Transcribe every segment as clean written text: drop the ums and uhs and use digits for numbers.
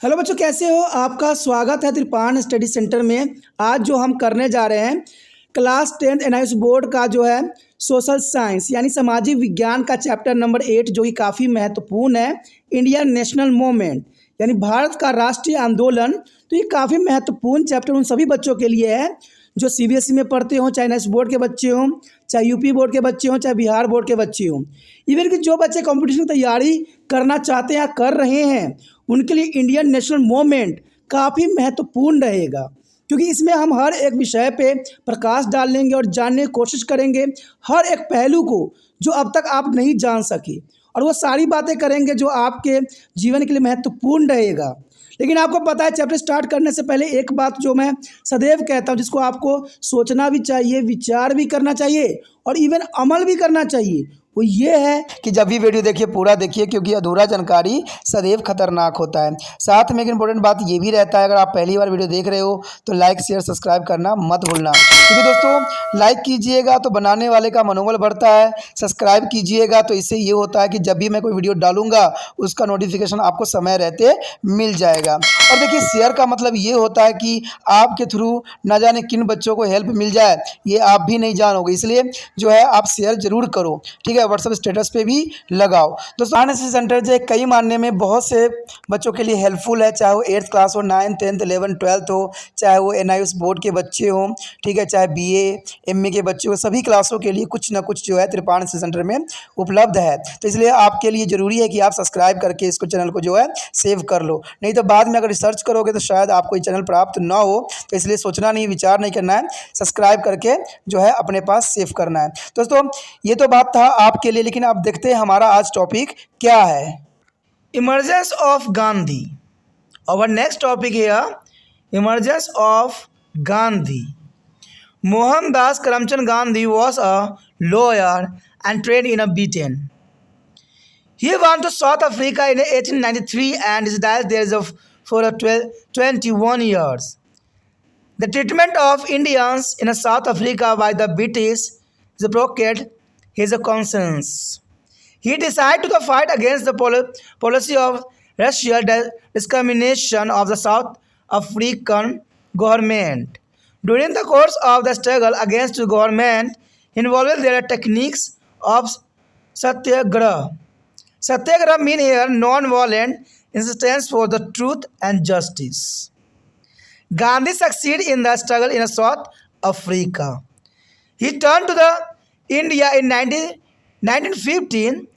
Hello बच्चों, कैसे हो? आपका स्वागत है त्रिपान स्टडी सेंटर में। आज जो हम करने जा रहे हैं क्लास 10th एनआईएस बोर्ड का जो है सोशल साइंस यानी सामाजिक विज्ञान का चैप्टर नंबर 8 जो कि काफ़ी महत्वपूर्ण है। इंडियन नेशनल मूवमेंट यानी भारत का राष्ट्रीय आंदोलन। तो ये काफ़ी महत्वपूर्ण चैप्टर उन सभी बच्चों के लिए है जो सीबीएसई में पढ़ते हों, चाहे एनआईएस बोर्ड के बच्चे हों, चाहे यूपी बोर्ड के बच्चे हों, चाहे बिहार बोर्ड के बच्चे हों। इवन कि जो बच्चे कंपटीशन की तैयारी करना चाहते हैं या कर रहे हैं उनके लिए इंडियन नेशनल मूवमेंट काफ़ी महत्वपूर्ण रहेगा, क्योंकि इसमें हम हर एक विषय पे प्रकाश डालेंगे और जानने की कोशिश करेंगे हर एक पहलू को जो अब तक आप नहीं जान सके, और वो सारी बातें करेंगे जो आपके जीवन के लिए महत्वपूर्ण रहेगा। लेकिन आपको पता है, चैप्टर स्टार्ट करने से पहले एक बात जो मैं सदैव कहता हूँ, जिसको आपको सोचना भी चाहिए, विचार भी करना चाहिए और इवन अमल भी करना चाहिए, वो ये है कि जब भी वीडियो देखिए पूरा देखिए, क्योंकि अधूरा जानकारी सदैव खतरनाक होता है। साथ में एक इंपॉर्टेंट बात ये भी रहता है, अगर आप पहली बार वीडियो देख रहे हो तो लाइक शेयर सब्सक्राइब करना मत भूलना, क्योंकि दोस्तों लाइक कीजिएगा तो बनाने वाले का मनोबल बढ़ता है, सब्सक्राइब कीजिएगा तो इससे ये होता है कि जब भी मैं कोई वीडियो डालूंगा उसका नोटिफिकेशन आपको समय रहते मिल जाएगा। और देखिए, शेयर का मतलब ये होता है कि आपके थ्रू ना जाने किन बच्चों को हेल्प मिल जाए, ये आप भी नहीं जानोगे, इसलिए जो है आप शेयर जरूर करो, ठीक है। व्हाट्सएप स्टेटस पे भी लगाओ। दोस्तों एनआईएस सेंटर जो है कई मानने में बहुत से बच्चों के लिए हेल्पफुल है, चाहे वो 8th क्लास हो, 9th 10th 11th 12th हो, चाहे वो एनआईएस बोर्ड के बच्चे हों, ठीक है, चाहे बीए एमए के बच्चे हो, सभी क्लासों के लिए कुछ ना कुछ जो है त्रिपान सेंटर में उपलब्ध है। तो इसलिए आपके लिए ज़रूरी है कि आप सब्सक्राइब करके इसको चैनल को जो है सेव कर लो, नहीं तो बाद में अगर रिसर्च करोगे तो शायद आपको ये चैनल प्राप्त ना हो। तो इसलिए सोचना नहीं, विचार नहीं करना है, सब्सक्राइब करके जो है अपने पास सेव करना है। दोस्तों ये तो बात था आपके लिए, लेकिन आप देखते हैं हमारा आज टॉपिक क्या है। Emergence of Gandhi. Our next topic here, emergence of Gandhi. Mohandas Karamchand Gandhi was a lawyer and trained in Britain. He went to South Africa in 1893 and died there for 21 years. The treatment of Indians in South Africa by the British provoked his conscience. He decided to fight against the policy of racial discrimination of the South African government. During the course of the struggle against the government, involved their techniques of satyagraha. Satyagraha means here non-violent insistence for the truth and justice. Gandhi succeeded in the struggle in South Africa. He turned to the India in 1915.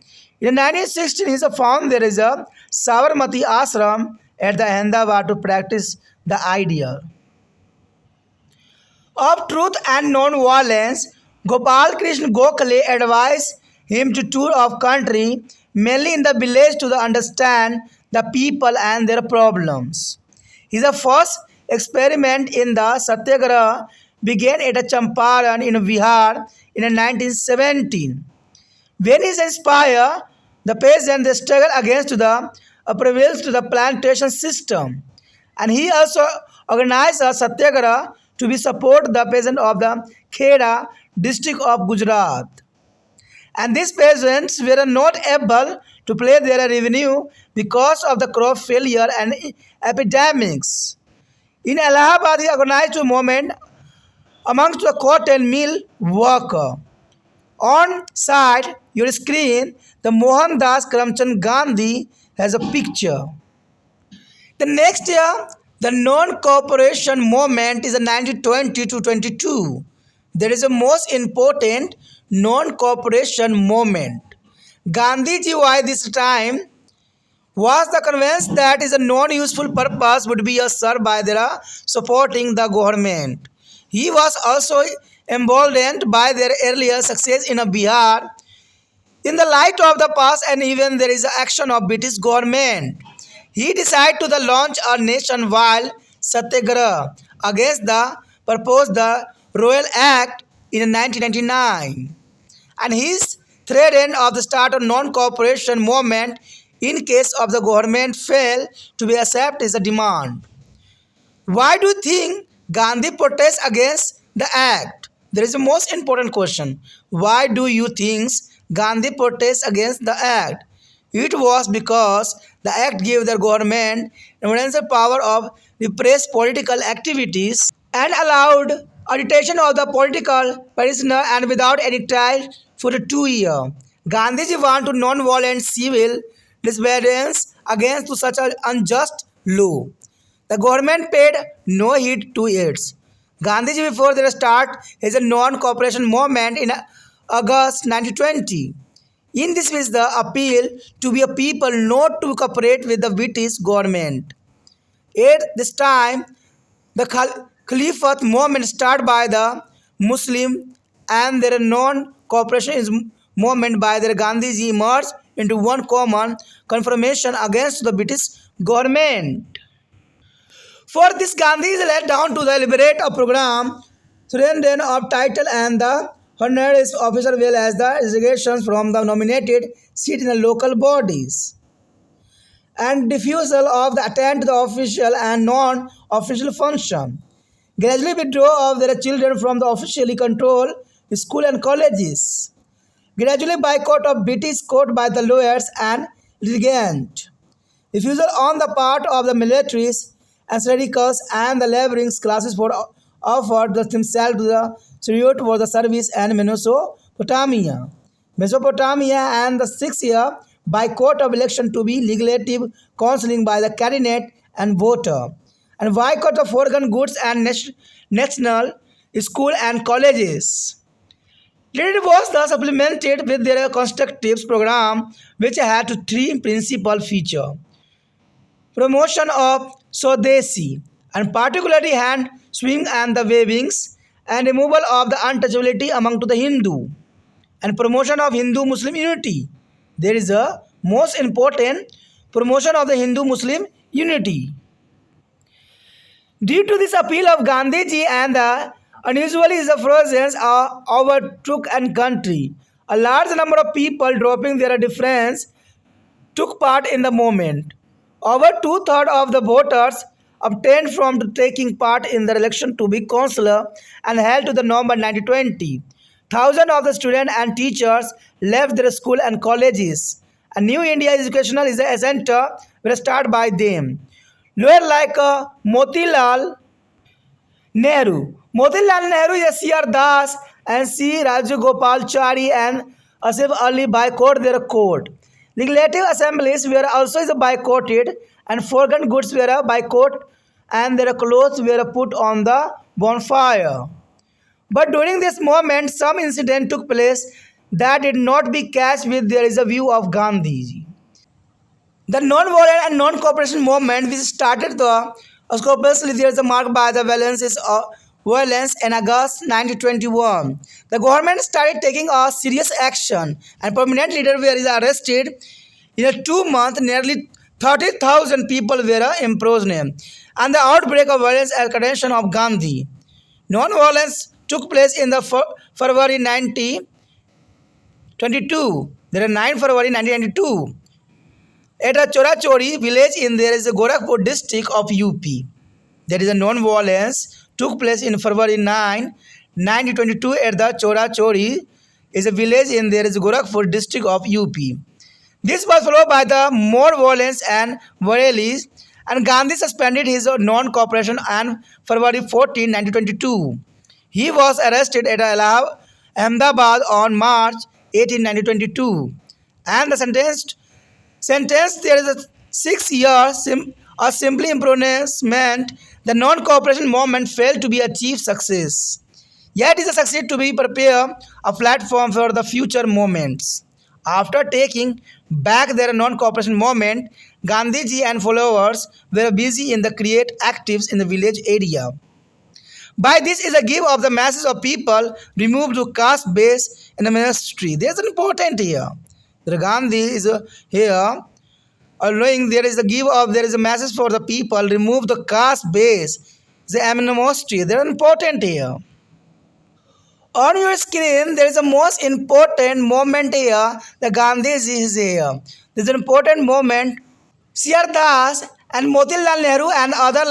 In 1916, he found there is a Sabarmati ashram at the Ahmedabad to practice the ideal of truth and non-violence. Gopal Krishna Gokhale advised him to tour of country, mainly in the village, to understand the people and their problems. His first experiment in the Satyagraha began at Champaran in Bihar in 1917. When he inspired the peasants, they struggled against the upheavals to the plantation system, and he also organized a Satyagraha to be support the peasants of the Kheda district of Gujarat. And these peasants were not able to pay their revenue because of the crop failure and epidemics. In Allahabad, he organized a movement amongst the cotton mill worker. On side your screen, the Mohandas Karamchand Gandhi has a picture. The next year, the non-cooperation movement is a 1920 to 22. There is a most important non-cooperation movement. Gandhiji, by this time, was the convinced that is a non-useful purpose would be served by their supporting the government. He was also emboldened by their earlier success in Bihar. In the light of the past and even there is action of British government, he decided to launch a nationwide satyagraha against the proposed the Royal Act in 1999, and his threatened of the start of non-cooperation movement in case of the government fail to be accept his demand. Why do you think Gandhi protests against the act? There is a most important question. Why do you think Gandhi protests against the act? It was because the act gave the government emergency power of repress political activities and allowed a detention of the political prisoner and without any trial for 2 years. Gandhiji wanted non-violent civil disobedience against such an unjust law. The government paid no heed to it. Gandhiji, before the start his non-cooperation movement in August 1920. In this was the appeal to be a people not to cooperate with the British government. At this time, the Caliphate movement started by the Muslim and their non-cooperation movement by the Gandhiji emerged into one common confirmation against the British government. For this, Gandhi is led down to the liberate a program, surrender of title and the honoraries officer well as the resignations from the nominated seat in the local bodies and refusal of the attend to the official and non-official function. Gradually withdraw of their children from the officially controlled school and colleges. Gradually boycott of British court by the lawyers and litigants. Refusal on the part of the militaries and syndicals and the laboring classes for offered themselves to the tribute for the service and Mesopotamia. Mesopotamia and the 6 year boycott of election to be legislative counseling by the cabinet and voter and boycott of foreign goods and national school and colleges. It was thus supplemented with their constructive program which had three principal features promotion of Swadeshi, and particularly hand swing and the wavings, and removal of the untouchability among to the Hindu, and promotion of Hindu-Muslim unity. There is a most important promotion of the Hindu-Muslim unity. Due to this appeal of Gandhiji and the unusually his presence overtook an country, a large number of people dropping their difference took part in the movement. Over two-thirds of the voters obtained from taking part in the election to be councillor and held to the November 1920. Thousands of the students and teachers left their school and colleges. A new India educational is a center were started by them. Lower like Motilal Nehru. Motilal Nehru is C.R. Das and C. Rajagopalachari and Asif Ali boycotted their court. Legislative assemblies were also boycotted and foreign goods were boycotted and their clothes were put on the bonfire. But during this moment, some incident took place that did not be catch with there is a view of Gandhi. The non-violent and non-cooperation movement which started the Scopus is marked by the violence in August 1921. The government started taking a serious action and permanent leader were arrested. In a 2 month, nearly 30,000 people were imprisoned and the outbreak of violence and contention of Gandhi. Non-violence took place in the February 1922. There are 9 February 1992. At a Chorachori village in there is a Gorakhpur district of UP. There is a non-violence took place in February 9, 1922 at the Chorachori is a village in there is a Gorakhpur district of UP. This was followed by the more violence and Bareilly and Gandhi suspended his non-cooperation on February 14, 1922. He was arrested at Ahmedabad on March 18, 1922 and the sentence there is a 6 years a simply imprisonment. The non-cooperation movement failed to be achieve success. Yet it is a success to be prepare a platform for the future movements. After taking back their non-cooperation movement, Gandhiji and followers were busy in the create actives in the village area. By this is a give of the masses of people removed to caste base in the ministry. There's an important here. The Gandhi is here allowing there is a give of there is a message for the people remove the caste base the animosity. They are important here. On your screen there is a most important moment here. The Gandhiji is here. This is an important moment. C.R. Das and Motilal Nehru and other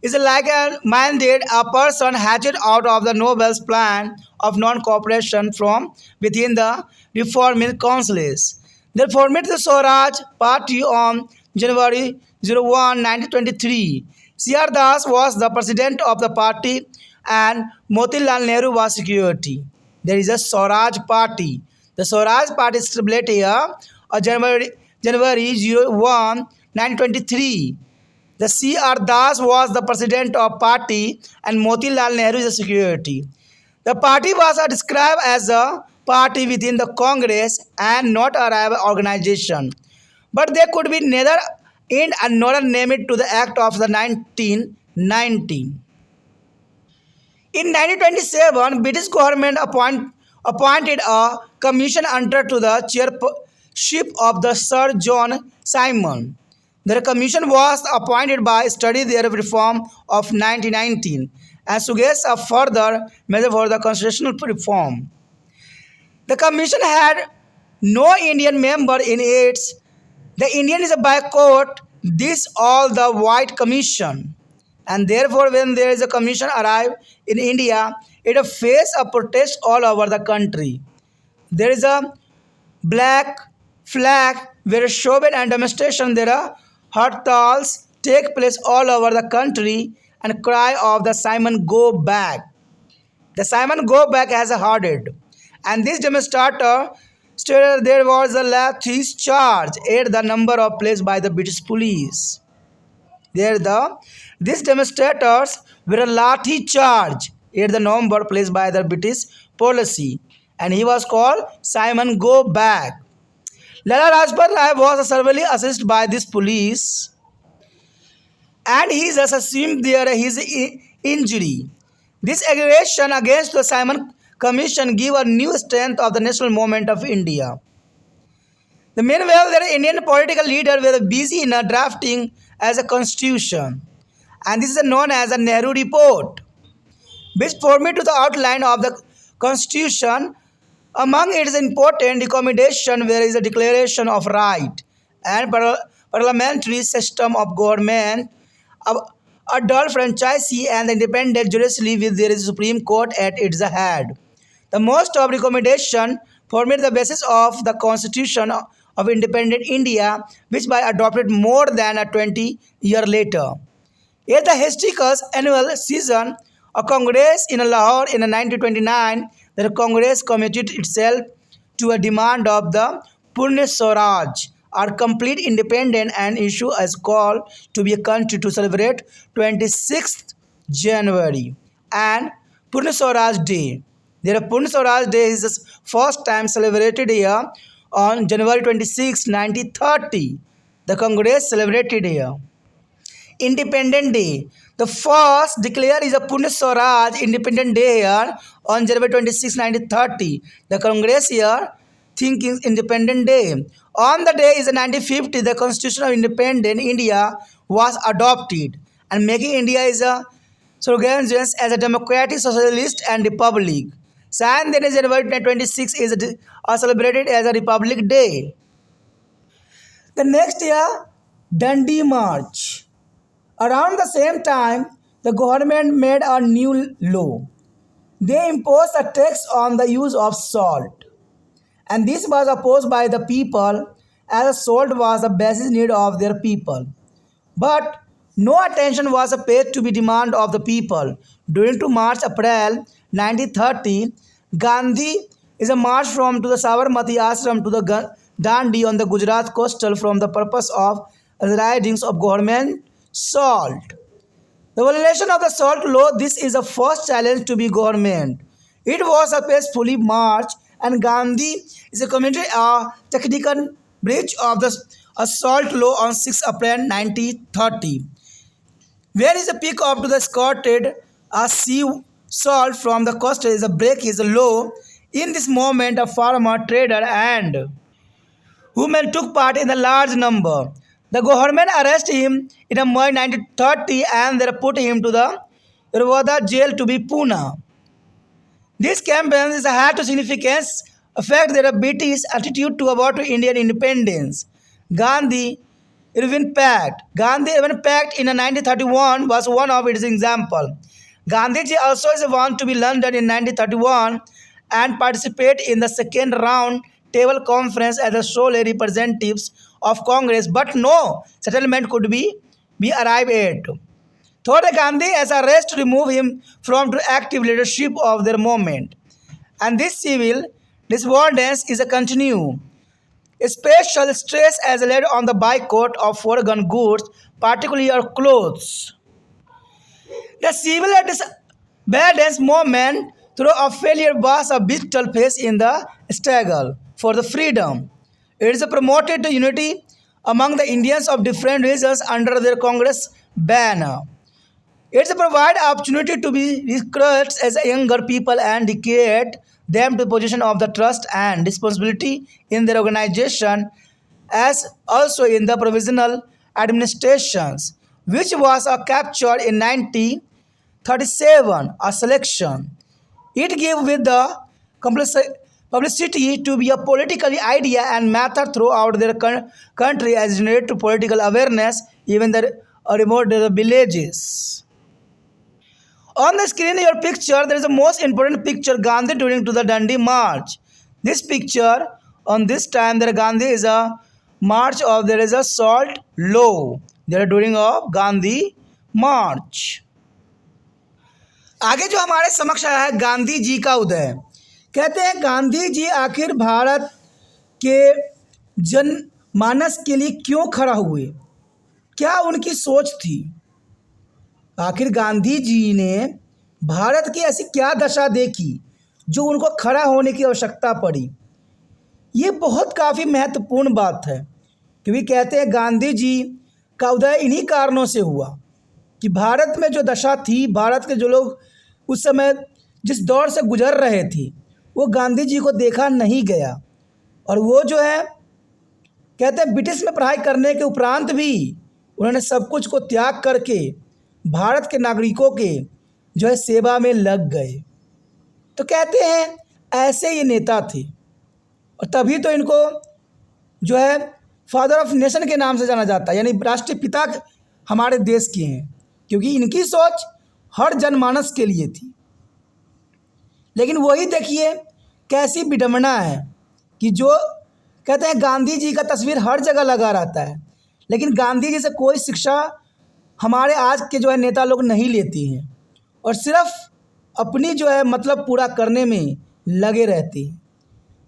is like a minded a person hatched out of the Nobel's plan of non-cooperation from within the reforming councils. They formed the Swaraj Party on January 01, 1923. C.R. Das was the president of the party and Motilal Nehru was security. There is a Swaraj Party. The Swaraj Party is established here on January 01, 1923. The C.R. Das was the president of party and Motilal Nehru is the security. The party was described as a party within the Congress and not a rival organization. But they could be neither in and nor named to the Act of the 1919. In 1927, British government appointed a commission under to the chairship of the Sir John Simon. The commission was appointed by study their reform of 1919 and suggests a further measure for the constitutional reform. The commission had no Indian member in it. The Indian is a boycott this all the white commission. And therefore, when there is a commission arrive in India, it face a protest all over the country. There is a black flag where shopping and demonstration there are hartals take place all over the country and cry of the Simon go back. The Simon go back has a hearted. And this demonstrator stated there was a lathis charge at the number of placed by the British police. These demonstrators were a lathi charge at the number placed by the British policy, and he was called Simon Go Back. Lala Rajpat Rai was severely assessed by this police, and he just assumed there his injury. This aggression against the Simon Commission gave a new strength of the national movement of India. The meanwhile, the Indian political leaders were busy in drafting as a constitution, and this is known as a Nehru Report, which formed to the outline of the constitution. Among its important recommendations there is a declaration of right and parliamentary system of government, a dual franchisee and independent judiciary with their Supreme Court at its head. The most of recommendation formed the basis of the Constitution of Independent India, which was adopted more than 20 years later. At the historical annual session of Congress in Lahore in 1929, the Congress committed itself to a demand of the Purna Swaraj, or complete independence, and issue as call to be a country to celebrate 26th January and Purna Swaraj Day. Their Purna Swaraj Day is the first time celebrated here on January 1930. The Congress celebrated here. Independent Day. The first declared is a Purna Swaraj Independent Day here on January 1930. The Congress here thinking Independent Day. On the day is 1950, the Constitution of Independent India was adopted and making India is a organization as a democratic, socialist and republic. And then January 26 is celebrated as a Republic Day. The next year, Dandi March. Around the same time, the government made a new law. They imposed a tax on the use of salt. And this was opposed by the people as salt was the basic need of their people. But no attention was paid to the demand of the people. During to March-April 1930, Gandhi is a march from to the Sabarmati Ashram to the Dandi on the Gujarat coastal from the purpose of ridings of government salt. The violation of the salt law, this is the first challenge to the government. It was a peacefully march and Gandhi is committed a technical breach of the salt law on 6 April 1930. Where is the peak up to the escorted a sea salt from the coast is a break is low. In this moment, a farmer, trader and women took part in a large number. The government arrested him in May 1930 and they put him to the Irwada jail to be Pune. This campaign is had to significance affect their British attitude to about Indian independence. Gandhi Irvin Pact. Gandhi Irvin Pact in 1931 was one of its example. Gandhiji also is want to be London in 1931 and participate in the second round table conference as the sole representatives of Congress, but no settlement could be arrived at. Thought Gandhi as a race to remove him from the active leadership of their movement. And this civil despondence is a continue. Special stress is laid on the boycott of foreign goods, particularly our clothes. The civil disobedience movement, through a failure, was a vital phase in the struggle for the freedom. It is promoted the unity among the Indians of different regions under their Congress banner. It provides opportunity to be recruited as younger people and educate them to position of the trust and responsibility in their organization, as also in the provisional administrations, which was captured in 1937, a selection. It gave with the publicity to be a political idea and method throughout their country as generate political awareness, even the remote villages. On the screen, your picture, there is the most important picture, Gandhi during to the Dandi March. This picture, on this time, there Gandhi is a march of, there is a salt low. There are during of Gandhi March. आगे जो हमारे समक्ष आया है गांधी जी का उदय। कहते हैं गांधी जी आखिर भारत के जनमानस के लिए क्यों खड़ा हुए, क्या उनकी सोच थी। आखिर गांधी जी ने भारत की ऐसी क्या दशा देखी जो उनको खड़ा होने की आवश्यकता पड़ी। ये बहुत काफ़ी महत्वपूर्ण बात है, क्योंकि कहते हैं गांधी जी का उदय इन्हीं कारणों से हुआ कि भारत में जो दशा थी, भारत के जो लोग उस समय जिस दौर से गुजर रहे थे, वो गांधी जी को देखा नहीं गया। और वो जो है कहते हैं ब्रिटिश में पढ़ाई करने के उपरांत भी उन्होंने सब कुछ को त्याग करके भारत के नागरिकों के जो है सेवा में लग गए। तो कहते हैं ऐसे ये नेता थे, और तभी तो इनको जो है फादर ऑफ नेशन के नाम से जाना जाता है, यानी राष्ट्रीय पिता हमारे देश के हैं, क्योंकि इनकी सोच हर जनमानस के लिए थी। लेकिन वही देखिए कैसी विडंबना है कि जो कहते हैं गांधी जी का तस्वीर हर जगह लगा रहता है, लेकिन गांधी जी से कोई शिक्षा हमारे आज के जो है नेता लोग नहीं लेती हैं, और सिर्फ अपनी जो है मतलब पूरा करने में लगे रहते हैं।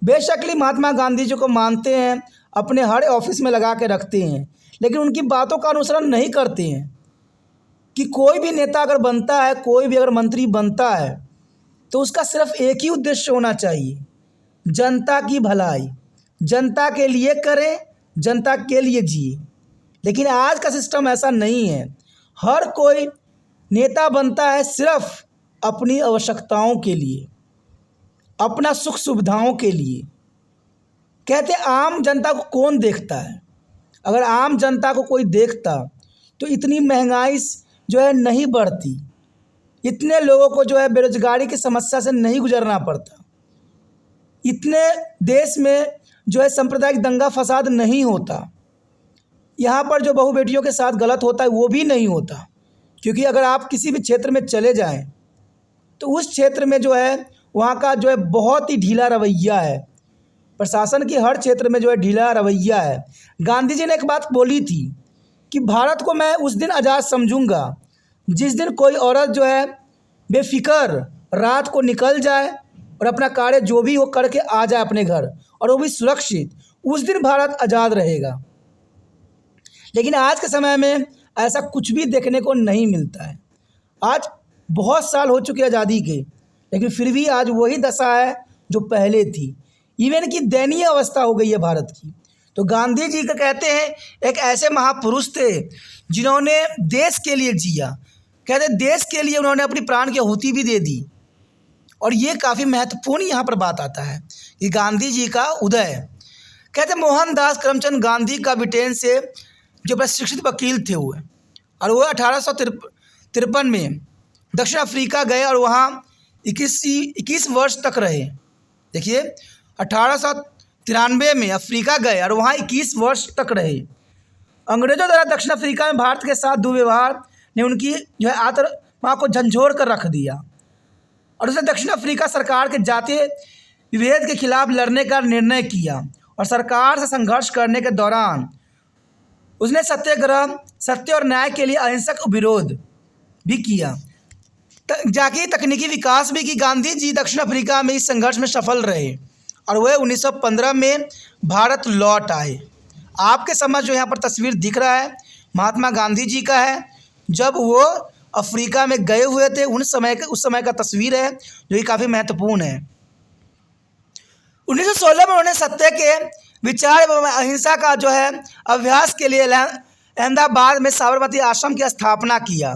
बेशकली महात्मा गांधी जी को मानते हैं, अपने हर ऑफिस में लगा के रखते हैं, लेकिन उनकी बातों का अनुसरण नहीं करते हैं। कि कोई भी नेता अगर बनता है, कोई भी अगर मंत्री बनता है, तो उसका सिर्फ एक ही उद्देश्य होना चाहिए, जनता की भलाई, जनता के लिए करें, जनता के लिए जिए। लेकिन आज का सिस्टम ऐसा नहीं है। हर कोई नेता बनता है सिर्फ अपनी आवश्यकताओं के लिए, अपना सुख सुविधाओं के लिए। कहते आम जनता को कौन देखता है। अगर आम जनता को कोई देखता तो इतनी महंगाई जो है नहीं बढ़ती, इतने लोगों को जो है बेरोजगारी की समस्या से नहीं गुजरना पड़ता, इतने देश में जो है सांप्रदायिक दंगा फसाद नहीं होता, यहाँ पर जो बहू बेटियों के साथ गलत होता है वो भी नहीं होता। क्योंकि अगर आप किसी भी क्षेत्र में चले जाएं तो उस क्षेत्र में जो है वहाँ का जो है बहुत ही ढीला रवैया है, प्रशासन की हर क्षेत्र में जो है ढीला रवैया है। गांधी जी ने एक बात बोली थी कि भारत को मैं उस दिन आज़ाद समझूंगा जिस दिन कोई औरत जो है बेफिक्र रात को निकल जाए और अपना कार्य जो भी वो करके आ जाए अपने घर, और वो भी सुरक्षित, उस दिन भारत आज़ाद रहेगा। लेकिन आज के समय में ऐसा कुछ भी देखने को नहीं मिलता है। आज बहुत साल हो चुके आज़ादी के, लेकिन फिर भी आज वही दशा है जो पहले थी। इवन की दयनीय अवस्था हो गई है भारत की। तो गांधी जी का कहते हैं एक ऐसे महापुरुष थे जिन्होंने देश के लिए जिया। कहते देश के लिए उन्होंने अपनी प्राण की आहुति भी दे दी। और ये काफ़ी महत्वपूर्ण यहाँ पर बात आता है कि गांधी जी का उदय। कहते मोहनदास करमचंद गांधी का ब्रिटेन से जो प्रशिक्षित वकील थे हुए, और वो 1853 में दक्षिण अफ्रीका गए और वहाँ 21 वर्ष तक रहे। देखिए 1893 में अफ्रीका गए और वहाँ 21 वर्ष तक रहे। अंग्रेज़ों द्वारा दक्षिण अफ्रीका में भारत के साथ दुर्व्यवहार ने उनकी जो है आत्मा को झंझोर कर रख दिया, और उसे दक्षिण अफ्रीका सरकार के जातीय विभेद के खिलाफ लड़ने का निर्णय किया और सरकार से संघर्ष करने के दौरान उसने सत्याग्रह, सत्य और न्याय के लिए अहिंसक विरोध भी किया। जाके तकनीकी विकास भी की। गांधी जी दक्षिण अफ्रीका में इस संघर्ष में सफल रहे और वह 1915 में भारत लौट आए। आपके समझ जो यहाँ पर तस्वीर दिख रहा है महात्मा गांधी जी का है, जब वो अफ्रीका में गए हुए थे उस समय का तस्वीर है, जो कि काफ़ी महत्वपूर्ण है। 1916 में उन्होंने सत्य के विचार एवं अहिंसा का जो है अभ्यास के लिए अहमदाबाद में साबरमती आश्रम की स्थापना किया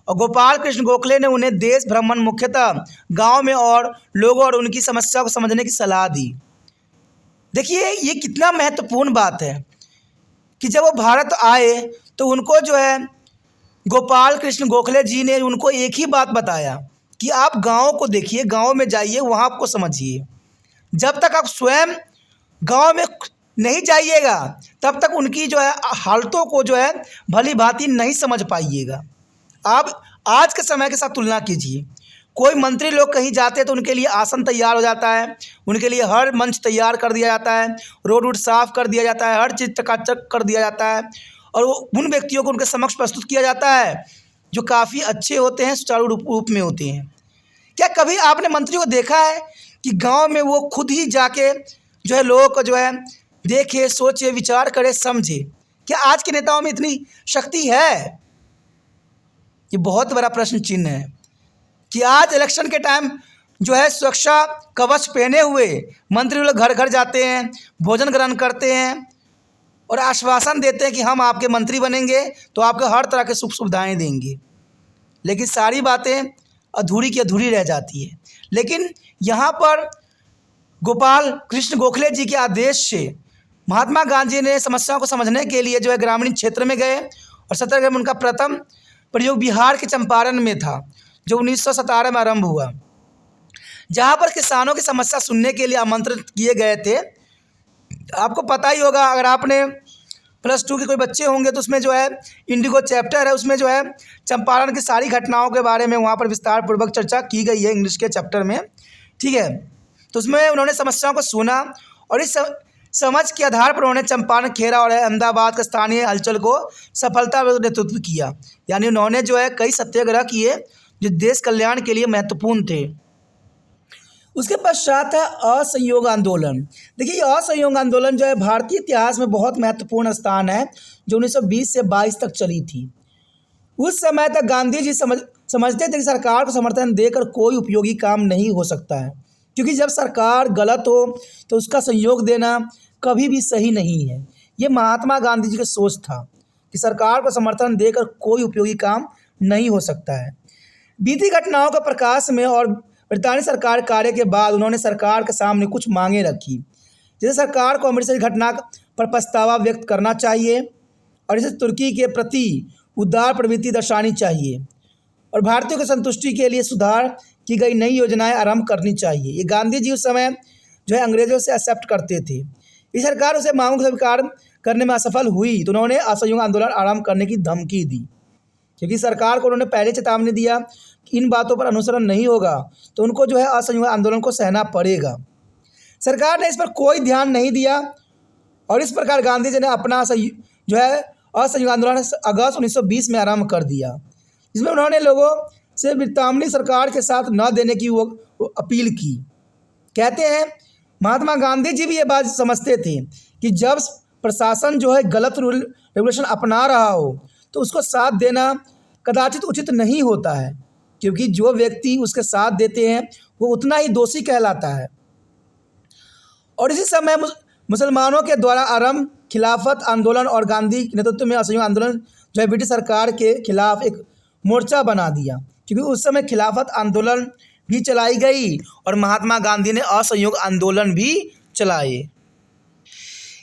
और गोपाल कृष्ण गोखले ने उन्हें देश भ्रमण मुख्यतः गांव में और लोगों और उनकी समस्या को समझने की सलाह दी। देखिए ये कितना महत्वपूर्ण बात है कि जब वो भारत आए तो उनको जो है गोपाल कृष्ण गोखले जी ने उनको एक ही बात बताया कि आप गाँव को देखिए, गाँव में जाइए, वहाँ आपको समझिए। जब तक आप स्वयं गांव में नहीं जाइएगा तब तक उनकी जो है हालतों को जो है भली भांति नहीं समझ पाइएगा। आप आज के समय के साथ तुलना कीजिए। कोई मंत्री लोग कहीं जाते हैं तो उनके लिए आसन तैयार हो जाता है, उनके लिए हर मंच तैयार कर दिया जाता है, रोड साफ कर दिया जाता है, हर चीज़ चकाचक कर दिया जाता है और उन व्यक्तियों को उनके समक्ष प्रस्तुत किया जाता है जो काफ़ी अच्छे होते हैं, सुचारू रूप में होते हैं। क्या कभी आपने मंत्री को देखा है कि गांव में वो खुद ही जाके जो है लोगों को जो है देखे, सोचे, विचार करे, समझे? क्या आज के नेताओं में इतनी शक्ति है? ये बहुत बड़ा प्रश्न चिन्ह है कि आज इलेक्शन के टाइम जो है सुरक्षा कवच पहने हुए मंत्री लोग घर घर जाते हैं, भोजन ग्रहण करते हैं और आश्वासन देते हैं कि हम आपके मंत्री बनेंगे तो आपको हर तरह के सुख सुविधाएँ देंगे, लेकिन सारी बातें अधूरी की अधूरी रह जाती है। लेकिन यहाँ पर गोपाल कृष्ण गोखले जी के आदेश से महात्मा गांधी ने समस्याओं को समझने के लिए जो है ग्रामीण क्षेत्र में गए और सत्याग्रह में उनका प्रथम प्रयोग बिहार के चंपारण में था, जो 1917 में आरंभ हुआ, जहाँ पर किसानों की समस्या सुनने के लिए आमंत्रित किए गए थे। आपको पता ही होगा, अगर आपने +2 के कोई बच्चे होंगे तो उसमें जो है इंडिगो चैप्टर है, उसमें जो है चंपारण की सारी घटनाओं के बारे में वहाँ पर विस्तार पूर्वक चर्चा की गई है इंग्लिश के चैप्टर में, ठीक है। तो उसमें उन्होंने समस्याओं को सुना और इस समझ के आधार पर उन्होंने चंपारण, खेरा और अहमदाबाद के स्थानीय हलचल को सफलतापूर्वक नेतृत्व किया। यानी उन्होंने जो है कई सत्याग्रह किए जो देश कल्याण के लिए महत्वपूर्ण थे। उसके पश्चात है असहयोग आंदोलन। देखिए ये असहयोग आंदोलन जो है भारतीय इतिहास में बहुत महत्वपूर्ण स्थान है, जो 1920 से 22 तक चली थी। उस समय तक गांधी जी समझते थे कि सरकार को समर्थन देकर कोई उपयोगी काम नहीं हो सकता है, क्योंकि जब सरकार गलत हो तो उसका सहयोग देना कभी भी सही नहीं है। ये महात्मा गांधी जी का सोच था कि सरकार को समर्थन देकर कोई उपयोगी काम नहीं हो सकता है। बीती घटनाओं के प्रकाश में और ब्रितानी सरकार कार्य के बाद उन्होंने सरकार के सामने कुछ मांगें रखी, जैसे सरकार को अमृतसर घटना पर पछतावा व्यक्त करना चाहिए और इसे तुर्की के प्रति उदार प्रवृत्ति दर्शानी चाहिए और भारतीयों की संतुष्टि के लिए सुधार की गई नई योजनाएं आरंभ करनी चाहिए। ये गांधी जी उस समय जो है अंग्रेज़ों से एक्सेप्ट करते थे। इस सरकार उसे मांगों को स्वीकार करने में असफल हुई तो उन्होंने असहयोग आंदोलन आरंभ करने की धमकी दी, क्योंकि सरकार को उन्होंने पहले चेतावनी दिया कि इन बातों पर अनुसरण नहीं होगा तो उनको जो है असहयोग आंदोलन को सहना पड़ेगा। सरकार ने इस पर कोई ध्यान नहीं दिया और इस प्रकार गांधी जी ने अपना जो है असहयोग आंदोलन अगस्त 1920 में आरंभ कर दिया, जिसमें उन्होंने लोगों से ब्रितानी सरकार के साथ न देने की वो अपील की। कहते हैं महात्मा गांधी जी भी ये बात समझते थे कि जब प्रशासन जो है गलत रेगुलेशन अपना रहा हो तो उसको साथ देना कदाचित उचित नहीं होता है, क्योंकि जो व्यक्ति उसके साथ देते हैं वो उतना ही दोषी कहलाता है। और इसी समय मुसलमानों के द्वारा आरंभ खिलाफत आंदोलन और गांधी के नेतृत्व में असहयोग आंदोलन जो है ब्रिटिश सरकार के खिलाफ एक मोर्चा बना दिया, क्योंकि उस समय खिलाफत आंदोलन भी चलाई गई और महात्मा गांधी ने असहयोग आंदोलन भी चलाए।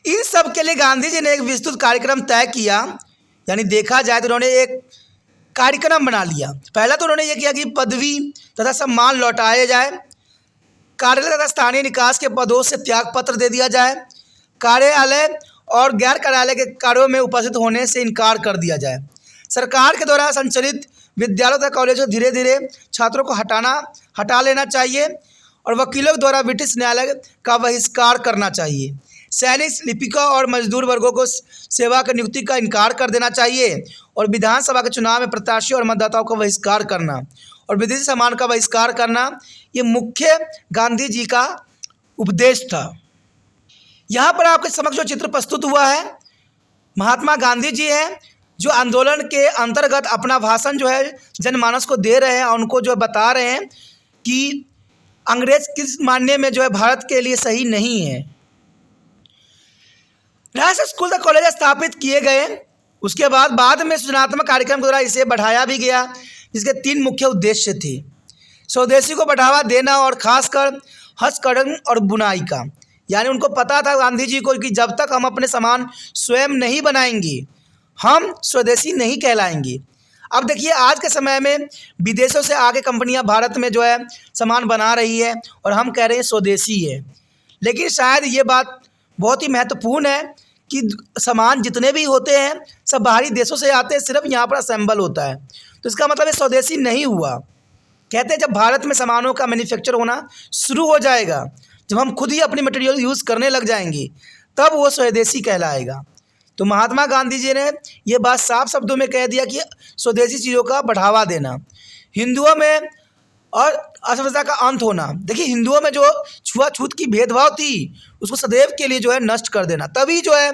इन सब के लिए गांधी जी ने एक विस्तृत कार्यक्रम तय किया। यानी देखा जाए तो उन्होंने एक कार्यक्रम बना लिया। पहला तो उन्होंने ये किया कि पदवी तथा सम्मान लौटाए जाए, कार्यालय तथा स्थानीय निकास के पदों से त्यागपत्र दे दिया जाए, कार्यालय और गैर कार्यालय के कार्यों में उपस्थित होने से इनकार कर दिया जाए, सरकार के द्वारा संचालित विद्यालयों तथा कॉलेजों धीरे धीरे छात्रों को हटा लेना चाहिए और वकीलों द्वारा ब्रिटिश न्यायालय का बहिष्कार करना चाहिए। सैनिक, लिपिकों और मजदूर वर्गों को सेवा की नियुक्ति का इनकार कर देना चाहिए और विधानसभा के चुनाव में प्रत्याशियों और मतदाताओं का बहिष्कार करना और विदेशी सामान का बहिष्कार करना, ये मुख्य गांधी जी का उपदेश था। यहाँ पर आपके समक्ष जो चित्र प्रस्तुत हुआ है, महात्मा गांधी जी हैं जो आंदोलन के अंतर्गत अपना भाषण जो है जनमानस को दे रहे हैं और उनको जो बता रहे हैं कि अंग्रेज किस मानने में जो है भारत के लिए सही नहीं है। राजकीय स्कूल तक कॉलेज स्थापित किए गए। उसके बाद में सृजनात्मक कार्यक्रम के द्वारा इसे बढ़ाया भी गया, जिसके 3 मुख्य उद्देश्य थे। स्वदेशी को बढ़ावा देना और खासकर हस्तकरघा और बुनाई का, यानी उनको पता था गांधी जी को कि जब तक हम अपने सामान स्वयं नहीं बनाएंगे हम स्वदेशी नहीं कहलाएंगे। अब देखिए आज के समय में विदेशों से आगे कंपनियां भारत में जो है सामान बना रही है और हम कह रहे हैं स्वदेशी है, लेकिन शायद ये बात बहुत ही महत्वपूर्ण है कि सामान जितने भी होते हैं सब बाहरी देशों से आते हैं, सिर्फ यहाँ पर असेंबल होता है, तो इसका मतलब ये स्वदेशी नहीं हुआ। कहते हैं जब भारत में सामानों का मैन्युफैक्चर होना शुरू हो जाएगा, जब हम खुद ही अपनी मटेरियल यूज़ करने लग जाएंगे, तब वो स्वदेशी कहलाएगा। तो महात्मा गांधी जी ने ये बात साफ शब्दों में कह दिया कि स्वदेशी चीज़ों का बढ़ावा देना, हिंदुओं में और असभ्यता का अंत होना। देखिए हिंदुओं में जो छुआछूत की भेदभाव थी उसको सदैव के लिए जो है नष्ट कर देना, तभी जो है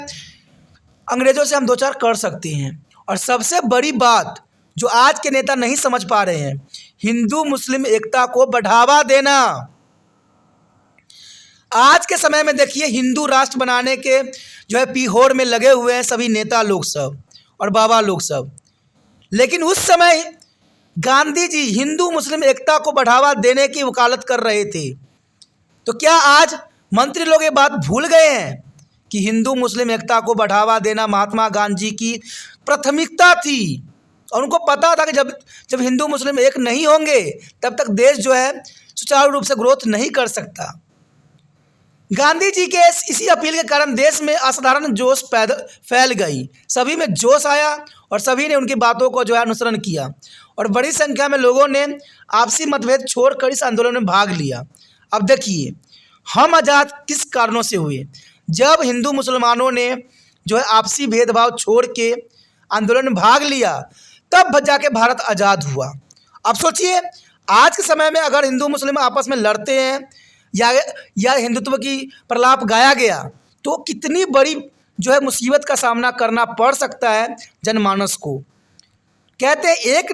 अंग्रेज़ों से हम दो चार कर सकते हैं। और सबसे बड़ी बात जो आज के नेता नहीं समझ पा रहे हैं, हिंदू मुस्लिम एकता को बढ़ावा देना। आज के समय में देखिए हिंदू राष्ट्र बनाने के जो है पीहोर में लगे हुए हैं सभी नेता लोग सब और बाबा लोग सब, लेकिन उस समय गांधी जी हिंदू मुस्लिम एकता को बढ़ावा देने की वकालत कर रहे थे। तो क्या आज मंत्री लोग ये बात भूल गए हैं कि हिंदू मुस्लिम एकता को बढ़ावा देना महात्मा गांधी की प्राथमिकता थी और उनको पता था कि जब हिंदू मुस्लिम एक नहीं होंगे तब तक देश जो है सुचारू रूप से ग्रोथ नहीं कर सकता। गांधी जी के इसी अपील के कारण देश में असाधारण जोश फैल गई, सभी में जोश आया और सभी ने उनकी बातों को जो है अनुसरण किया और बड़ी संख्या में लोगों ने आपसी मतभेद छोड़कर इस आंदोलन में भाग लिया। अब देखिए हम आज़ाद किस कारणों से हुए, जब हिंदू मुसलमानों ने जो है आपसी भेदभाव छोड़ के आंदोलन में भाग लिया, तब जाके भारत आज़ाद हुआ। अब सोचिए आज के समय में अगर हिंदू मुस्लिम आपस में लड़ते हैं या हिंदुत्व की प्रलाप गाया गया तो कितनी बड़ी जो है मुसीबत का सामना करना पड़ सकता है जनमानस को। कहते हैं एक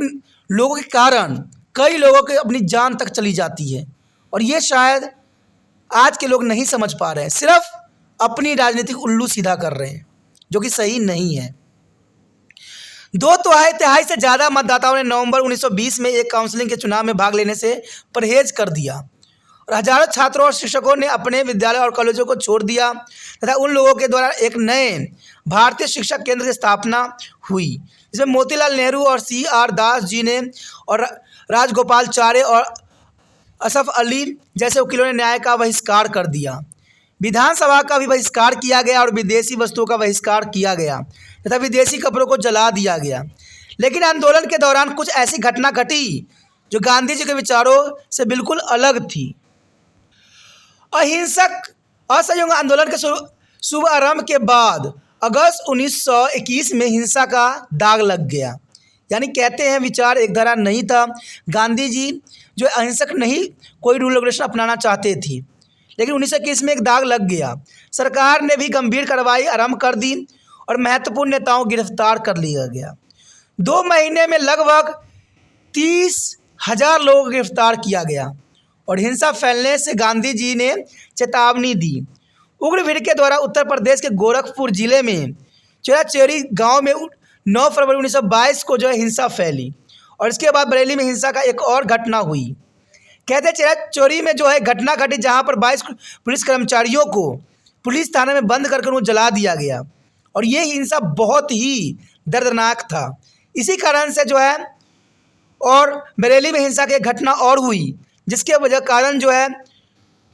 लोगों के कारण कई लोगों की अपनी जान तक चली जाती है और ये शायद आज के लोग नहीं समझ पा रहे हैं, सिर्फ अपनी राजनीतिक उल्लू सीधा कर रहे हैं, जो कि सही नहीं है। 2/3 से ज़्यादा मतदाताओं ने नवंबर 1920 में एक काउंसिलिंग के चुनाव में भाग लेने से परहेज कर दिया और हजारों छात्रों और शिक्षकों ने अपने विद्यालय और कॉलेजों को छोड़ दिया तथा उन लोगों के द्वारा एक नए भारतीय शिक्षा केंद्र की स्थापना हुई, जिसमें मोतीलाल नेहरू और CR दास जी ने और राजगोपालचारी और असफ अली जैसे वकीलों ने न्याय का बहिष्कार कर दिया। विधानसभा का भी बहिष्कार किया गया और विदेशी वस्तुओं का बहिष्कार किया गया तथा विदेशी कपड़ों को जला दिया गया। लेकिन आंदोलन के दौरान कुछ ऐसी घटना घटी जो गांधी जी के विचारों से बिल्कुल अलग थी। अहिंसक असहयोग आंदोलन के शुभ आरंभ के बाद अगस्त 1921 में हिंसा का दाग लग गया, यानी कहते हैं विचार एक धारा नहीं था। गांधी जी जो अहिंसक नहीं कोई रूल रेगुलेशन अपनाना चाहते थे, लेकिन 1921 में एक दाग लग गया। सरकार ने भी गंभीर कार्रवाई आरंभ कर दी और महत्वपूर्ण नेताओं को गिरफ्तार कर लिया गया। 2 महीने में लगभग 30,000 लोगों को गिरफ्तार किया गया और हिंसा फैलने से गांधी जी ने चेतावनी दी। उग्र भीड़ के द्वारा उत्तर प्रदेश के गोरखपुर जिले में चेराचेरी गांव में 9 फरवरी 1922 को जो है हिंसा फैली और इसके बाद बरेली में हिंसा का एक और घटना हुई। कहते चेराचेरी में जो है घटना घटी जहां पर 22 पुलिस कर्मचारियों को पुलिस थाने में बंद करके उनको जला दिया गया और ये हिंसा बहुत ही दर्दनाक था। इसी कारण से जो है और बरेली में हिंसा की एक घटना और हुई, जिसके वजह कारण जो है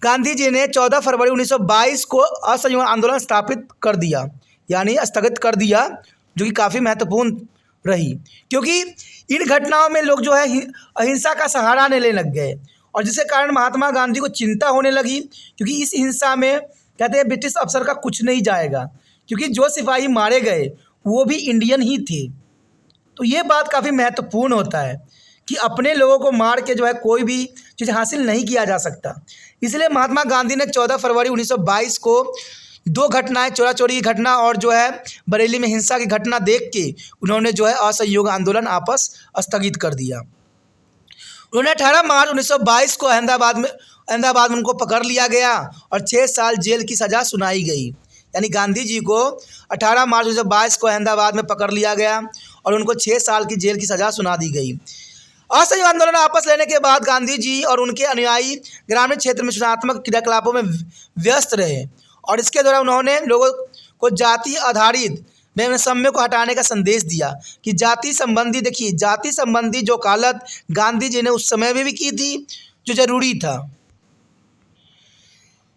गांधी जी ने 14 फरवरी 1922 को असहयोग आंदोलन स्थापित कर दिया, यानी स्थगित कर दिया, जो कि काफ़ी महत्वपूर्ण रही, क्योंकि इन घटनाओं में लोग जो है अहिंसा का सहारा लेने लग गए और जिसके कारण महात्मा गांधी को चिंता होने लगी, क्योंकि इस हिंसा में कहते हैं ब्रिटिश अफसर का कुछ नहीं जाएगा, क्योंकि जो सिपाही मारे गए वो भी इंडियन ही थे। तो ये बात काफ़ी महत्वपूर्ण होता है कि अपने लोगों को मार के जो है कोई भी चीज़ हासिल नहीं किया जा सकता। इसलिए महात्मा गांधी ने 14 फरवरी 1922 को दो घटनाएं, चोरा चोरी की घटना और जो है बरेली में हिंसा की घटना देख के उन्होंने जो है असहयोग आंदोलन आपस स्थगित कर दिया। उन्होंने 18 मार्च 1922 को अहमदाबाद में उनको पकड़ लिया गया और 6 साल जेल की सज़ा सुनाई गई। यानी गांधी जी को 18 मार्च 1922 को अहमदाबाद में पकड़ लिया गया और उनको 6 साल की जेल की सज़ा सुना दी गई। असहयोग आंदोलन आपस लेने के बाद गांधी जी और उनके अनुयायी ग्रामीण क्षेत्र में सृजनात्मक क्रियाकलापों में व्यस्त रहे और इसके द्वारा उन्होंने लोगों को जाति आधारित वैषम्य को हटाने का संदेश दिया कि जाति संबंधी जो वकालत गांधी जी ने उस समय में भी की थी, जो जरूरी था।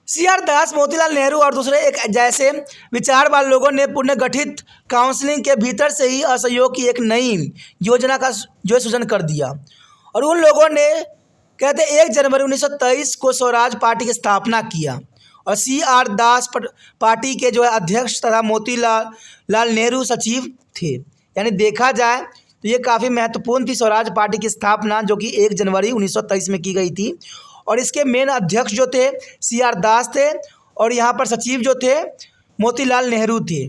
CR दास, मोतीलाल नेहरू और दूसरे एक जैसे विचारवान लोगों ने पुनर्गठित काउंसिलिंग के भीतर से ही असहयोग की एक नई योजना का जो सृजन कर दिया और उन लोगों ने कहते 1 जनवरी 1923 को स्वराज पार्टी की स्थापना किया और CR दास पार्टी के जो है अध्यक्ष तथा मोतीलाल नेहरू सचिव थे। यानी देखा जाए तो ये काफ़ी महत्वपूर्ण थी स्वराज पार्टी की स्थापना, जो कि 1 जनवरी 1923 में की गई थी और इसके मेन अध्यक्ष जो थे CR दास थे और यहाँ पर सचिव जो थे मोतीलाल नेहरू थे।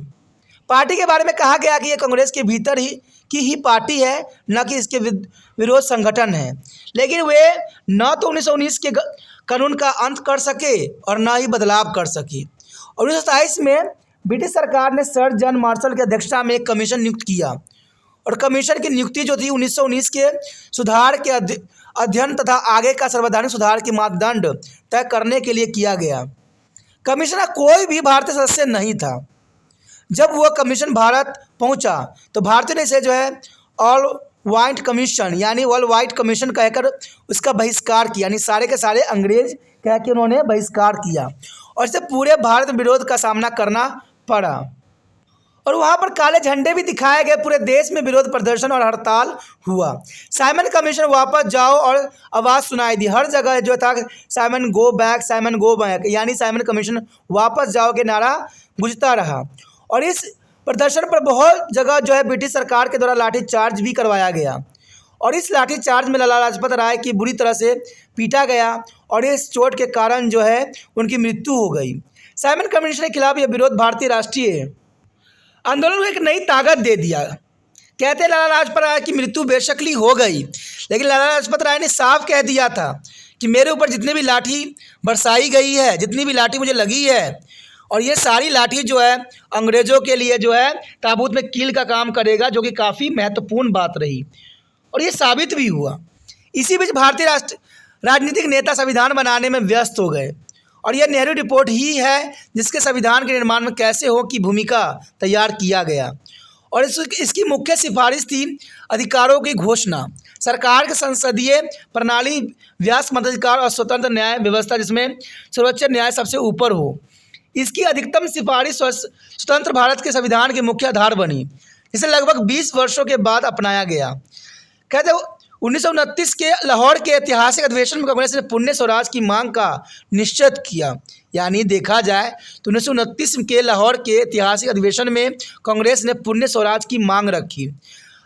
पार्टी के बारे में कहा गया कि ये कांग्रेस के भीतर ही पार्टी है, न कि इसके विरोध संगठन है। लेकिन वे न तो 1919 के कानून का अंत कर सके और न ही बदलाव कर सके। और 1927 में ब्रिटिश सरकार ने सर जॉन मार्शल की अध्यक्षता में एक कमीशन नियुक्त किया और कमीशन की नियुक्ति जो थी 1919 के सुधार के अध्ययन तथा आगे का सर्वैधानिक सुधार के मापदंड तय करने के लिए किया गया। कमीशन का कोई भी भारतीय सदस्य नहीं था। जब वह कमीशन भारत पहुंचा तो भारतीय ने इसे जो है ऑल वाइट कमीशन यानी वर्ल्ड वाइड कमीशन कहकर उसका बहिष्कार किया, यानी सारे के सारे अंग्रेज कह के उन्होंने बहिष्कार किया और इसे पूरे भारत में विरोध का सामना करना पड़ा और वहाँ पर काले झंडे भी दिखाए गए। पूरे देश में विरोध प्रदर्शन और हड़ताल हुआ। साइमन कमीशन वापस जाओ और आवाज़ सुनाई दी। हर जगह जो था साइमन गो बैक, यानी साइमन कमीशन वापस जाओ के नारा गूंजता रहा और इस प्रदर्शन पर बहुत जगह जो है ब्रिटिश सरकार के द्वारा लाठीचार्ज भी करवाया गया और इस लाठीचार्ज में लाला लाजपत राय की बुरी तरह से पीटा गया और इस चोट के कारण जो है उनकी मृत्यु हो गई। साइमन कमीशन के खिलाफ यह विरोध भारतीय राष्ट्रीय आंदोलन को एक नई ताकत दे दिया। कहते लाला लाजपत राय की मृत्यु बेशकली हो गई, लेकिन लाला लाजपत राय ने साफ कह दिया था कि मेरे ऊपर जितनी भी लाठी बरसाई गई है, जितनी भी लाठी मुझे लगी है, और ये सारी लाठी जो है अंग्रेज़ों के लिए जो है ताबूत में कील का काम करेगा, जो कि काफ़ी महत्वपूर्ण बात रही और ये साबित भी हुआ। इसी बीच भारतीय राजनीतिक नेता संविधान बनाने में व्यस्त हो गए और यह नेहरू रिपोर्ट ही है जिसके संविधान के निर्माण में कैसे हो की भूमिका तैयार किया गया और इसकी मुख्य सिफारिश थी अधिकारों की घोषणा, सरकार के संसदीय प्रणाली, व्यास मताधिकार और स्वतंत्र न्याय व्यवस्था जिसमें सर्वोच्च न्याय सबसे ऊपर हो। इसकी अधिकतम सिफारिश स्वतंत्र भारत के संविधान के मुख्य आधार बनी, जिसे लगभग 20 वर्षों के बाद अपनाया गया। कहते 1929 के लाहौर के ऐतिहासिक अधिवेशन में कांग्रेस ने पुण्य स्वराज की मांग का निश्चित किया। यानी देखा जाए तो 1929 के लाहौर के ऐतिहासिक अधिवेशन में कांग्रेस ने पुण्य स्वराज की मांग रखी,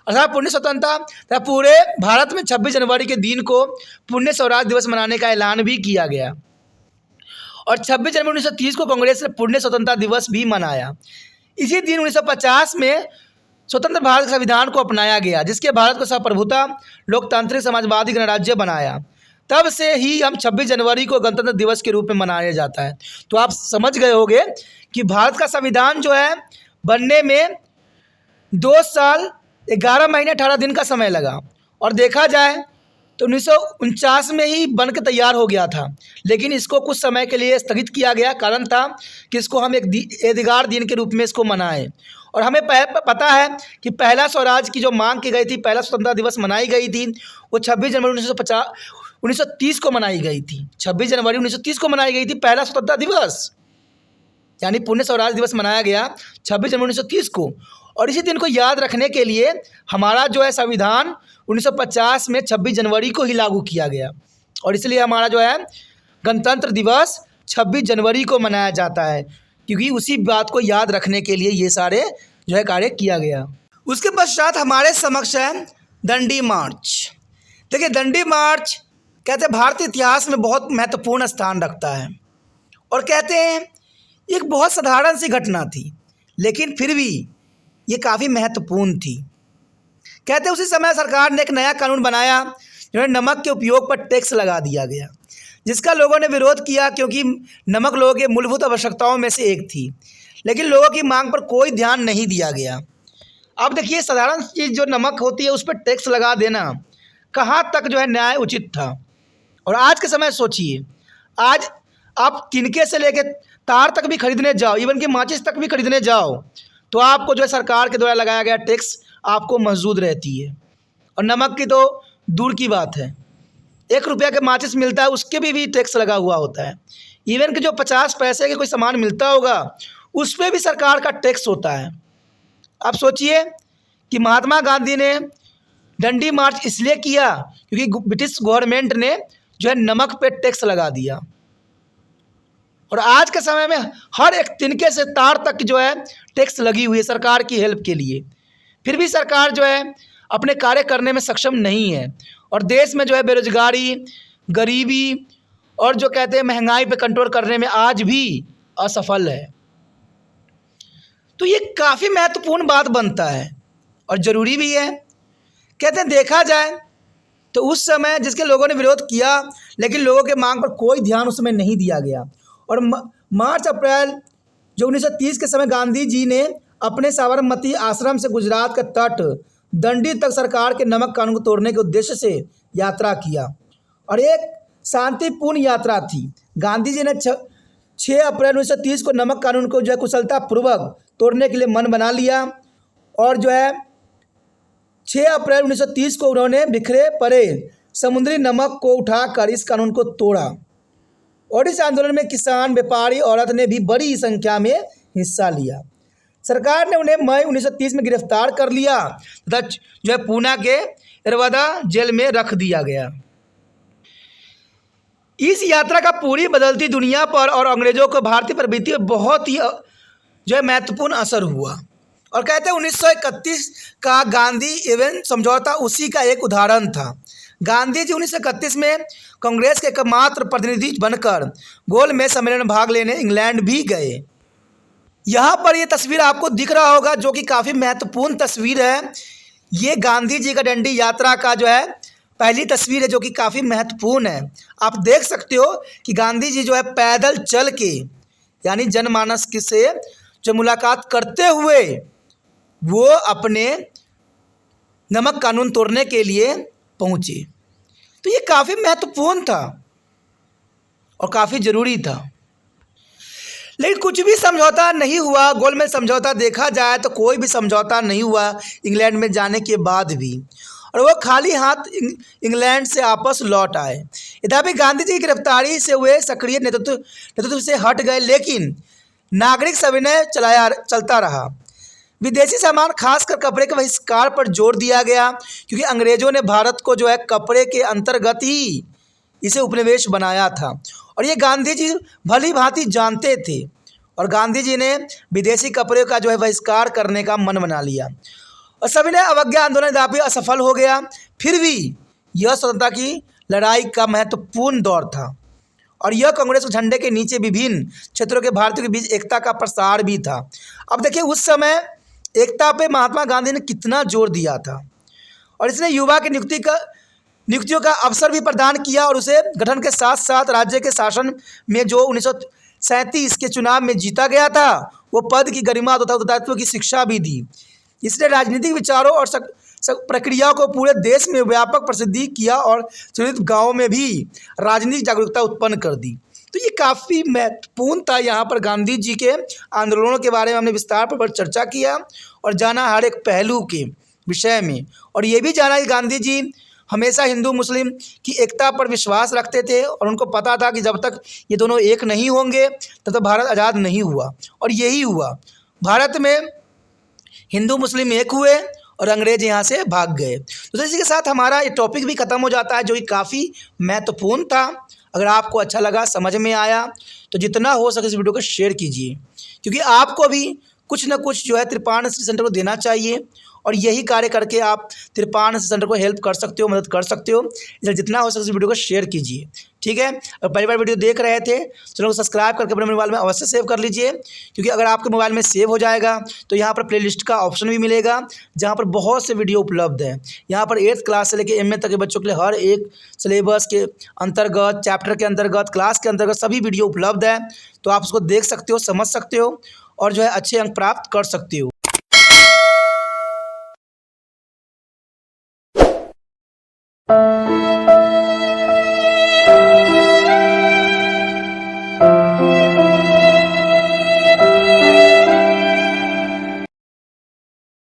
अर्थात पुण्य स्वतंत्रता तथा पूरे भारत में 26 जनवरी के दिन को पुण्य स्वराज दिवस मनाने का ऐलान भी किया गया और 26 जनवरी 1930 को कांग्रेस ने पुण्य स्वतंत्रता दिवस भी मनाया। इसी दिन 1950 में स्वतंत्र भारत के संविधान को अपनाया गया, जिसके भारत को संप्रभुता लोकतांत्रिक समाजवादी गणराज्य बनाया। तब से ही हम 26 जनवरी को गणतंत्र दिवस के रूप में मनाया जाता है। तो आप समझ गए होंगे कि भारत का संविधान जो है बनने में 2 साल 11 महीने 18 दिन का समय लगा और देखा जाए तो 1949 में ही बन के तैयार हो गया था, लेकिन इसको कुछ समय के लिए स्थगित किया गया। कारण था कि इसको हम एक यादगार दिन के रूप में इसको मनाएं और हमें पता है कि पहला स्वराज की जो मांग की गई थी, पहला स्वतंत्रता दिवस मनाई गई थी, वो 26 जनवरी 1930 को मनाई गई थी। 26 जनवरी 1930 को मनाई गई थी पहला स्वतंत्रता दिवस, यानी पुण्य स्वराज दिवस मनाया गया 26 जनवरी 1930 को। और इसी दिन को याद रखने के लिए हमारा जो है संविधान 1950 में 26 जनवरी को ही लागू किया गया। और इसलिए हमारा जो है गणतंत्र दिवस 26 जनवरी को मनाया जाता है, क्योंकि उसी बात को याद रखने के लिए ये सारे जो है कार्य किया गया। उसके पश्चात हमारे समक्ष है दंडी मार्च। देखिए, दंडी मार्च कहते हैं भारतीय इतिहास में बहुत महत्वपूर्ण स्थान रखता है, और कहते हैं एक बहुत साधारण सी घटना थी, लेकिन फिर भी ये काफ़ी महत्वपूर्ण थी। कहते हैं उसी समय सरकार ने एक नया कानून बनाया, जो है नमक के उपयोग पर टैक्स लगा दिया गया, जिसका लोगों ने विरोध किया, क्योंकि नमक लोगों की मूलभूत आवश्यकताओं में से एक थी, लेकिन लोगों की मांग पर कोई ध्यान नहीं दिया गया। अब देखिए, साधारण चीज़ जो नमक होती है उस पर टैक्स लगा देना कहाँ तक जो है न्याय उचित था। और आज के समय सोचिए, आज आप किनके से लेके तार तक भी खरीदने जाओ, इवन कि माचिस तक भी खरीदने जाओ, तो आपको जो है सरकार के द्वारा लगाया गया टैक्स आपको मौजूद रहती है। और नमक की तो दूर की बात है, 1 रुपया के माचिस मिलता है उसके भी टैक्स लगा हुआ होता है। इवन कि जो 50 पैसे के कोई सामान मिलता होगा उस पर भी सरकार का टैक्स होता है। आप सोचिए कि महात्मा गांधी ने डंडी मार्च इसलिए किया क्योंकि ब्रिटिश गवर्नमेंट ने जो है नमक पे टैक्स लगा दिया। और आज के समय में हर एक तिनके से तार तक जो है टैक्स लगी हुई है सरकार की हेल्प के लिए, फिर भी सरकार जो है अपने कार्य करने में सक्षम नहीं है, और देश में जो है बेरोजगारी, गरीबी और जो कहते हैं महंगाई पे कंट्रोल करने में आज भी असफल है। तो ये काफ़ी महत्वपूर्ण बात बनता है और ज़रूरी भी है। कहते हैं देखा जाए तो उस समय जिसके लोगों ने विरोध किया, लेकिन लोगों के मांग पर कोई ध्यान उस समय नहीं दिया गया। और मार्च अप्रैल जो 1930 के समय गांधी जी ने अपने साबरमती आश्रम से गुजरात के तट दंडी तक सरकार के नमक कानून को तोड़ने के उद्देश्य से यात्रा किया, और एक शांतिपूर्ण यात्रा थी। गांधी जी ने 6 अप्रैल 1930 को नमक कानून को जो है कुशलतापूर्वक तोड़ने के लिए मन बना लिया, और जो है 6 अप्रैल 1930 को उन्होंने बिखरे पड़े समुद्री नमक को उठाकर इस कानून को तोड़ा। और इस आंदोलन में किसान, व्यापारी, औरत ने भी बड़ी संख्या में हिस्सा लिया। सरकार ने उन्हें मई 1930 में गिरफ्तार कर लिया तथा जो है पूना के इरवदा जेल में रख दिया गया। इस यात्रा का पूरी बदलती दुनिया पर और अंग्रेजों को भारतीय प्रवृत्ति पर बहुत ही जो है महत्वपूर्ण असर हुआ। और कहते हैं 1931 का गांधी एवं समझौता उसी का एक उदाहरण था। गांधी जी 1931 में कांग्रेस के एकमात्र प्रतिनिधि बनकर गोलमेज सम्मेलन में भाग लेने इंग्लैंड भी गए। यहाँ पर ये तस्वीर आपको दिख रहा होगा, जो कि काफ़ी महत्वपूर्ण तस्वीर है। ये गांधी जी का डंडी यात्रा का जो है पहली तस्वीर है, जो कि काफ़ी महत्वपूर्ण है। आप देख सकते हो कि गांधी जी जो है पैदल चल के, यानी जनमानस से जो मुलाकात करते हुए वो अपने नमक कानून तोड़ने के लिए पहुँचे। तो ये काफ़ी महत्वपूर्ण था और काफ़ी ज़रूरी था। लेकिन कुछ भी समझौता नहीं हुआ। गोलमेज समझौता देखा जाए तो कोई भी समझौता नहीं हुआ इंग्लैंड में जाने के बाद भी, और वो खाली हाथ इंग्लैंड से वापस लौट आए। यद्यपि गांधी जी की गिरफ्तारी से वे सक्रिय नेतृत्व से हट गए, लेकिन नागरिक सविनय चलता रहा। विदेशी सामान खासकर कपड़े के बहिष्कार पर जोर दिया गया, क्योंकि अंग्रेज़ों ने भारत को जो है कपड़े के अंतर्गत ही इसे उपनिवेश बनाया था, और ये गांधी जी भली भांति जानते थे। और गांधी जी ने विदेशी कपड़े का जो है बहिष्कार करने का मन बना लिया, और सविनय अवज्ञा आंदोलन यद्यपि असफल हो गया, फिर भी यह स्वतंत्रता की लड़ाई का महत्वपूर्ण दौर था, और यह कांग्रेस के झंडे के नीचे विभिन्न क्षेत्रों के भारतीयों के बीच एकता का प्रसार भी था। अब देखिए, उस समय एकता पे महात्मा गांधी ने कितना जोर दिया था, और इसने युवा की नियुक्तियों का अवसर भी प्रदान किया, और उसे गठन के साथ साथ राज्य के शासन में जो 1937 के चुनाव में जीता गया था वो पद की गरिमा तथा उत्तरदायित्व की शिक्षा भी दी। इसने राजनीतिक विचारों और प्रक्रियाओं को पूरे देश में व्यापक प्रसिद्धि किया, और सुदूर गाँव में भी राजनीतिक जागरूकता उत्पन्न कर दी। तो ये काफ़ी महत्वपूर्ण था। यहाँ पर गांधी जी के आंदोलनों के बारे में हमने विस्तार पर चर्चा किया और जाना हर एक पहलू के विषय में, और ये भी जाना कि गांधी जी हमेशा हिंदू मुस्लिम की एकता पर विश्वास रखते थे, और उनको पता था कि जब तक ये दोनों एक नहीं होंगे तब तक भारत आज़ाद नहीं हुआ। और यही हुआ, भारत में हिंदू मुस्लिम एक हुए और अंग्रेज यहाँ से भाग गए। तो इसी के साथ हमारा ये टॉपिक भी ख़त्म हो जाता है, जो कि काफ़ी महत्वपूर्ण था। अगर आपको अच्छा लगा, समझ में आया, तो जितना हो सके इस वीडियो को शेयर कीजिए, क्योंकि आपको भी कुछ ना कुछ जो है त्रिपाण स्टडी सेंटर को देना चाहिए, और यही कार्य करके आप त्रिपाण स्टडी सेंटर को हेल्प कर सकते हो, मदद कर सकते हो। इसलिए जितना हो सके इस वीडियो को शेयर कीजिए, ठीक है। और पहली बार वीडियो देख रहे थे, चैनल को सब्सक्राइब करके अपने मोबाइल में अवश्य सेव कर लीजिए, क्योंकि अगर आपके मोबाइल में सेव हो जाएगा तो यहाँ पर प्लेलिस्ट का ऑप्शन भी मिलेगा, जहाँ पर बहुत से वीडियो उपलब्ध है। यहाँ पर 8th क्लास से लेकर MA तक के बच्चों के लिए हर एक सिलेबस के अंतर्गत, चैप्टर के अंतर्गत, क्लास के अंतर्गत सभी वीडियो उपलब्ध है। तो आप उसको देख सकते हो, समझ सकते हो, और जो है अच्छे अंक प्राप्त कर सकते हो।